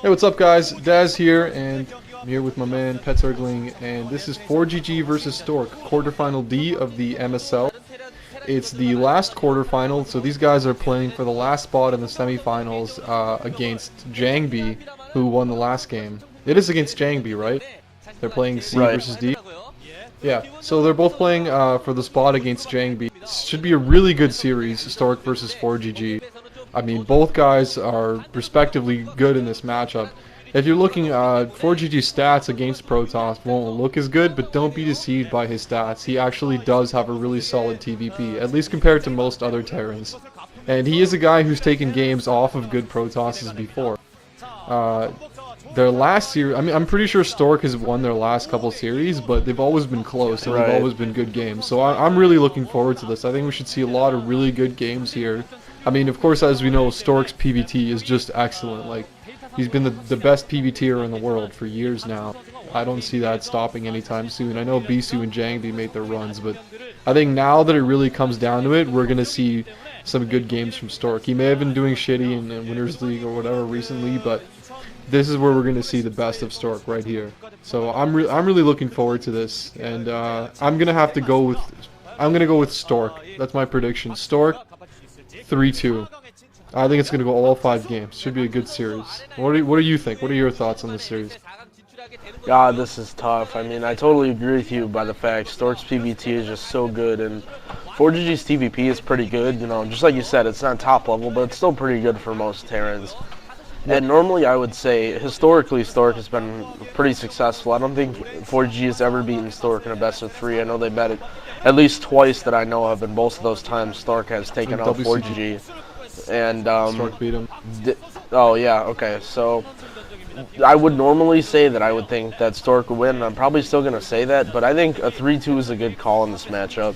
Hey, what's up guys? Daz here, and I'm here with my man Petzergling, and this is forGG versus Stork, quarterfinal D of the MSL. It's the last quarterfinal, so these guys are playing for the last spot in the semifinals against Jangbi, who won the last game. It is against Jangbi, right? They're playing C versus D? Yeah, so they're both playing for the spot against Jangbi. Should be a really good series, Stork versus forGG. I mean, both guys are respectively good in this matchup. If you're looking at forGG's stats against Protoss, won't look as good, but don't be deceived by his stats. He actually does have a really solid TVP, at least compared to most other Terrans. And he is a guy who's taken games off of good Protosses before. Their last series, I mean, I'm pretty sure Stork has won their last couple series, but they've always been close, and they've always been good games. So I'm really looking forward to this. I think we should see a lot of really good games here. I mean, of course, as we know, Stork's PvT is just excellent. Like, he's been the best PvTer in the world for years now. I don't see that stopping anytime soon. I know Bisu and Jangbi made their runs, but I think now that it really comes down to it, we're going to see some good games from Stork. He may have been doing shitty in Winners League or whatever recently, but this is where we're going to see the best of Stork right here. So I'm really looking forward to this, and I'm going to have to go with Stork. That's my prediction. Stork 3-2. I think it's going to go all 5 games. Should be a good series. What do you think? What are your thoughts on this series? God, this is tough. I mean, I totally agree with you by the fact Stork's PvT is just so good, and forGG's TVP is pretty good. You know, just like you said, it's not top level, but it's still pretty good for most Terrans. And normally I would say, historically, Stork has been pretty successful. I don't think forGG has ever beaten Stork in a best of 3. I know they met it at least twice that I know of, and both of those times Stork has taken out forGG. And Stork beat him. Oh yeah, okay. So I would normally say that I would think that Stork would win, and I'm probably still going to say that, but I think a 3-2 is a good call in this matchup.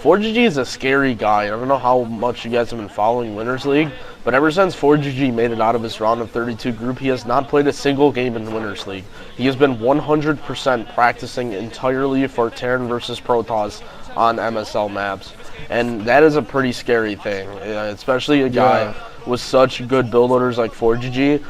forGG is a scary guy. I don't know how much you guys have been following Winners League, but ever since forGG made it out of his round of 32 group, he has not played a single game in Winners League. He has been 100% practicing entirely for Terran versus Protoss on MSL maps, and that is a pretty scary thing, especially a guy with such good build orders like forGG,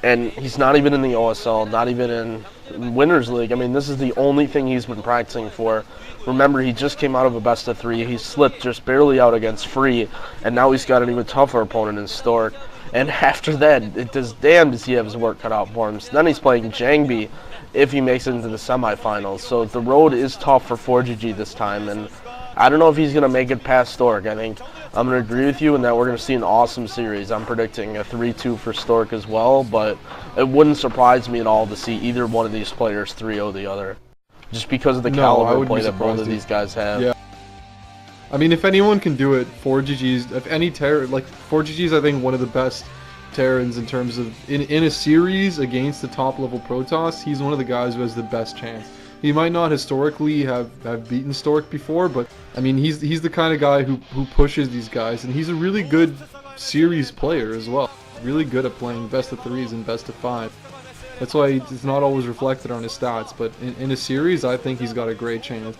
and he's not even in the OSL, not even in Winners League. I mean, this is the only thing he's been practicing for. Remember, he just came out of a best of 3. He slipped just barely out against Free, and now he's got an even tougher opponent in Stork. And after that, damn does he have his work cut out for him. So then he's playing Jangbi if he makes it into the semifinals. So the road is tough for forGG this time, and I don't know if he's going to make it past Stork. I think I'm going to agree with you in that we're going to see an awesome series. I'm predicting a 3-2 for Stork as well, but it wouldn't surprise me at all to see either one of these players 3-0 the other, just because of the caliber of play that both of these guys have. Yeah. I mean, if anyone can do it, forGG's, if any like forGG's, I think one of the best Terrans in terms of in a series against the top level Protoss. He's one of the guys who has the best chance. He might not historically have beaten Stork before, but I mean, he's the kind of guy who pushes these guys, and he's a really good series player as well. Really good at playing best of 3s and best of 5. That's why it's not always reflected on his stats, but in a series, I think he's got a great chance.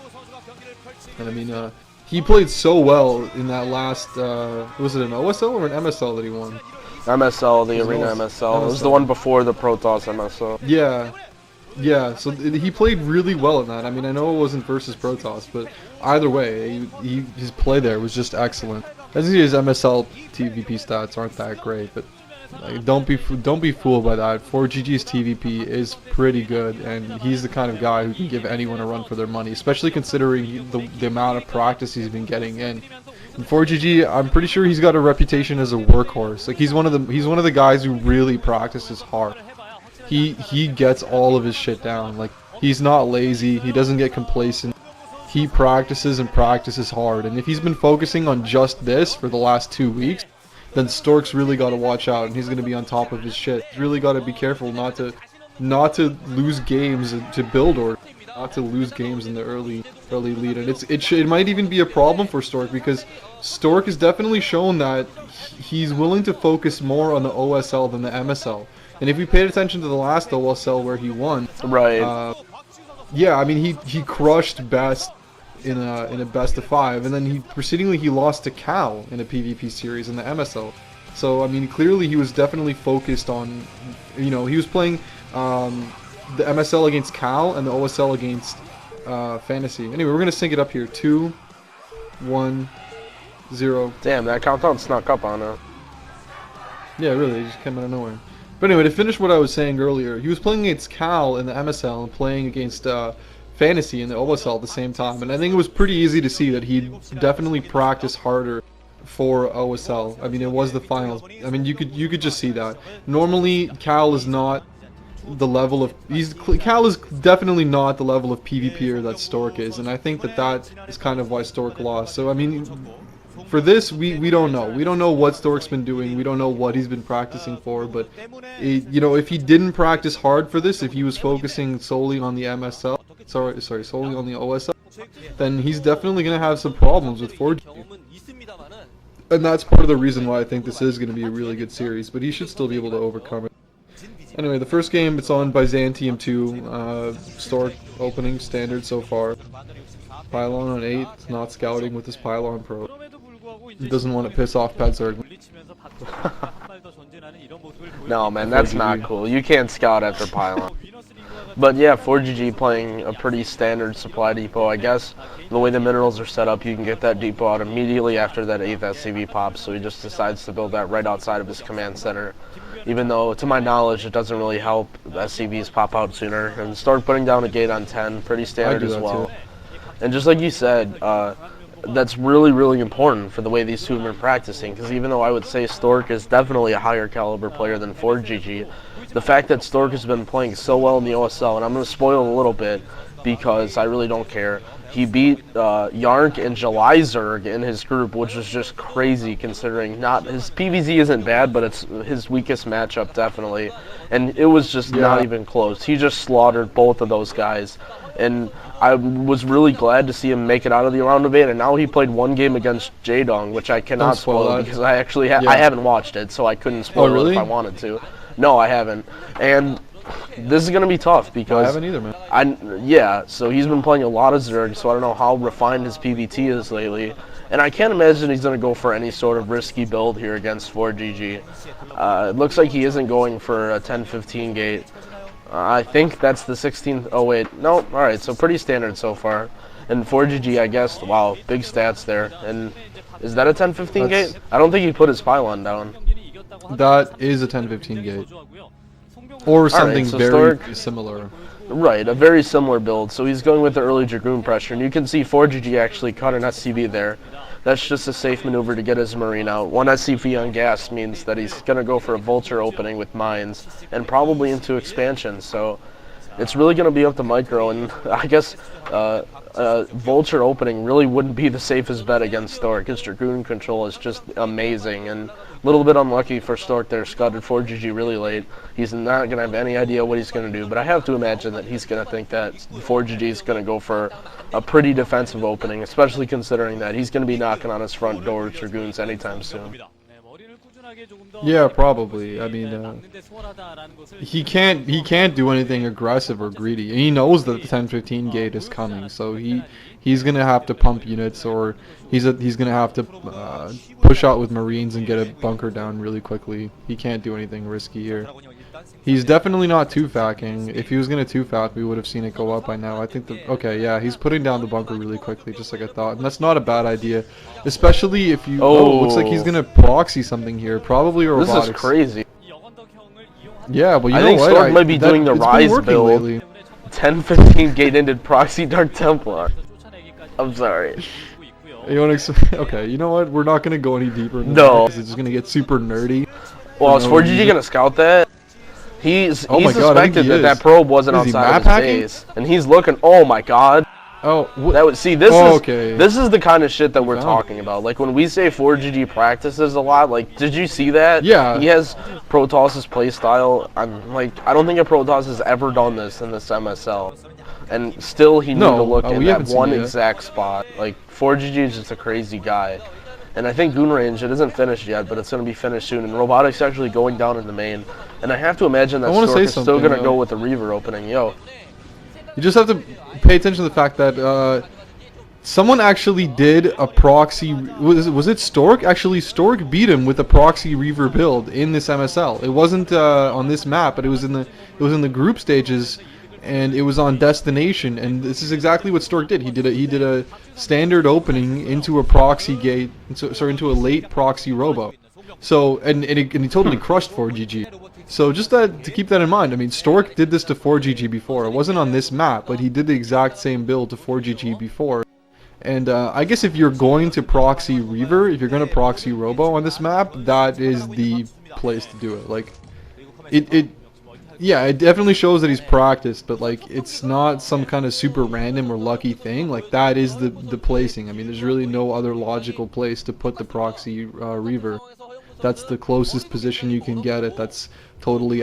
And I mean, he played so well in that last, was it an OSL or an MSL that he won? MSL, the Arena MSL. It was the one before the Protoss MSL. Yeah, so he played really well in that. I mean, I know it wasn't versus Protoss, but either way, his play there was just excellent. As you see, his MSL TVP stats aren't that great, but like, don't be fooled by that. forGG's TVP is pretty good, and he's the kind of guy who can give anyone a run for their money, especially considering the amount of practice he's been getting in. And forGG, I'm pretty sure he's got a reputation as a workhorse. Like he's one of the guys who really practices hard. He gets all of his shit down. Like, he's not lazy. He doesn't get complacent. He practices and practices hard. And if he's been focusing on just this for the last 2 weeks, then Stork's really got to watch out, and he's going to be on top of his shit. He's really got to be careful not to lose games to build, or not to lose games in the early lead. And it might even be a problem for Stork, because Stork has definitely shown that he's willing to focus more on the OSL than the MSL. And if we paid attention to the last OSL where he won, right? Yeah, I mean he crushed Best in a best of 5, and then he lost to Cal in a PvP series in the MSL. So I mean, clearly he was definitely focused on, he was playing the MSL against Cal and the OSL against Fantasy. Anyway, we're gonna sync it up here. 2, 1, 0. Damn, that countdown snuck up on us. Yeah, really, it just came out of nowhere. But anyway, to finish what I was saying earlier, he was playing against Cal in the MSL and playing against Fantasy in the OSL at the same time, and I think it was pretty easy to see that he definitely practiced harder for OSL. I mean, it was the finals. I mean, you could just see that. Normally, Cal is not the level of Cal is definitely not the level of PvPer that Stork is, and I think that is kind of why Stork lost. So I mean, for this, we don't know. We don't know what Stork's been doing. We don't know what he's been practicing for. But if he didn't practice hard for this, if he was focusing solely on the MSL, solely on the OSL, then he's definitely gonna have some problems with forGG. And that's part of the reason why I think this is gonna be a really good series. But he should still be able to overcome it. Anyway, the first game, it's on Byzantium 2. Stork opening standard so far. Pylon on 8, not scouting with his Pylon Pro. He doesn't want to piss off Petzerg. No, man, that's not cool. You can't scout after Pylon. But yeah, forGG playing a pretty standard supply depot. I guess the way the minerals are set up, you can get that depot out immediately after that 8th SCV pops, so he just decides to build that right outside of his command center. Even though, to my knowledge, it doesn't really help SCVs pop out sooner. And Stork putting down a gate on 10, pretty standard as well. Too. And just like you said, that's really, really important for the way these two have been practicing, because even though I would say Stork is definitely a higher caliber player than forGG, the fact that Stork has been playing so well in the OSL, and I'm going to spoil a little bit because I really don't care, he beat Yarnk and Jelizerg in his group, which was just crazy considering his PvZ isn't bad, but it's his weakest matchup definitely, and it was just not even close. He just slaughtered both of those guys, and I was really glad to see him make it out of the round of 8, and now he played one game against Jaedong, which I cannot spoil because I actually I haven't watched it, so I couldn't spoil it if I wanted to. No, I haven't. And this is going to be tough because... I haven't either, man. Yeah, so he's been playing a lot of Zerg, so I don't know how refined his PvT is lately. And I can't imagine he's going to go for any sort of risky build here against forGG. It looks like he isn't going for a 10-15 gate. I think that's the 16th. Oh, wait. No. All right, so pretty standard so far. And forGG, I guess, wow, big stats there. And is that a 10-15 gate? I don't think he put his pylon down. That is a 10-15 gate. Or something so very Stork, similar. Right, a very similar build. So he's going with the early Dragoon pressure. And you can see forGG actually cut an SCV there. That's just a safe maneuver to get his Marine out. One SCV on gas means that he's going to go for a Vulture opening with mines and probably into expansion. So it's really going to be up to Micro. And I guess Vulture opening really wouldn't be the safest bet against Stork. His Dragoon control is just amazing. And a little bit unlucky for Stork there, scouted forGG really late. He's not going to have any idea what he's going to do, but I have to imagine that he's going to think that forGG is going to go for a pretty defensive opening, especially considering that he's going to be knocking on his front door with Dragoons anytime soon. Yeah, probably. I mean, he can't do anything aggressive or greedy. He knows that the 10-15 gate is coming, so he's gonna have to pump units, or he's gonna have to push out with Marines and get a bunker down really quickly. He can't do anything risky here. He's definitely not 2-facking. If he was gonna 2-fac, we would have seen it go up by now. I think okay, yeah, he's putting down the bunker really quickly, just like I thought, and that's not a bad idea, especially if you. Oh, looks like he's gonna proxy something here, probably a robotics. This is crazy. Yeah, but I know think what? Stork might be doing the Rise build. Lately. 10-15 gate ended proxy Dark Templar. I'm sorry. You want to? Okay, you know what? We're not gonna go any deeper. No, because it's just gonna get super nerdy. Well, is forGG gonna scout that? He suspected that probe wasn't outside of his base, and he's looking. Oh my God! Oh, that would see. This is the kind of shit that we're talking about. Like when we say forGG practices a lot. Like, did you see that? Yeah. He has Protoss's playstyle. I'm like, I don't think a Protoss has ever done this in this MSL, and still he knew to look in that one exact spot. Like forGG is just a crazy guy. And I think Goon Range, it isn't finished yet, but it's going to be finished soon. And Robotics actually going down in the main. And I have to imagine that Stork is still going to go with the Reaver opening. Yo. You just have to pay attention to the fact that Someone actually did a proxy. Was it Stork? Actually, Stork beat him with a proxy Reaver build in this MSL. It wasn't on this map, but it was in the group stages, and it was on destination. And this is exactly what Stork did. He did a standard opening into a proxy gate, into a late proxy robo. So and he totally crushed forGG. So just to keep that in mind. I mean, Stork did this to forGG before. It wasn't on this map, but he did the exact same build to forGG before. And I guess if you're going to proxy Reaver, if you're going to proxy Robo on this map, that is the place to do it. Like, yeah, it definitely shows that he's practiced, but like, it's not some kind of super random or lucky thing. Like, that is the placing. I mean, there's really no other logical place to put the proxy Reaver. That's the closest position you can get it. That's totally